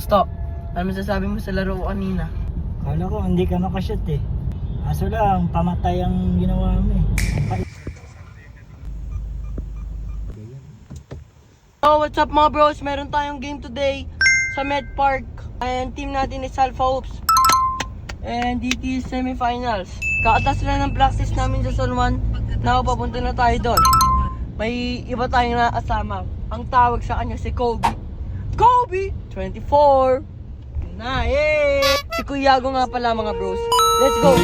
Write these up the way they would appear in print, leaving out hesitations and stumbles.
Gusto, ano masasabi mo sa laro ko kanina? Kala ko hindi ka makashoot eh. Kaso lang, pamatay ang ginawa mo eh. Oh, what's up mga bros? Meron tayong game today sa Med Park. And team natin is Alpha Hoops. And DT is semifinals. Kaatas na ng practice namin sa San Juan. Now, papunta na tayo doon. May iba tayong nakasama. Ang tawag sa kanya si Kobe. Kobe! 24! Na, yay! Si Kuyago nga pala mga bros. Let's go!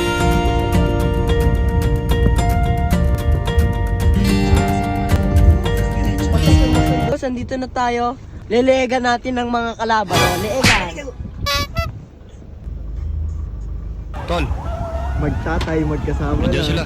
Andito na tayo. Lelegan natin ng mga kalaban. O, leegan. Tol, Magtatay, magkasama nandiyan sila.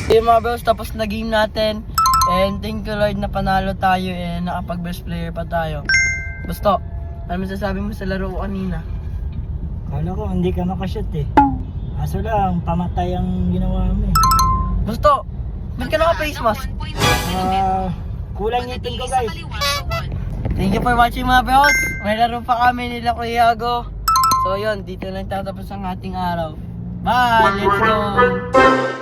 Yung mga bros, tapos na game natin. And thank you Lord na panalo tayo and nakapag best player pa tayo. Gusto, ano masasabi mo sa laro ko kanina? Kala ko hindi ka makashoot eh. Kaso lang, pamatay ang ginawa mo eh. Gusto, ba't ka naka-face mask? Kulang ngipin ko guys. Thank you for watching mga bros. May laro pa kami nila Kuyago. So yun, dito lang tatapos ang ating araw. Bye! Let's go!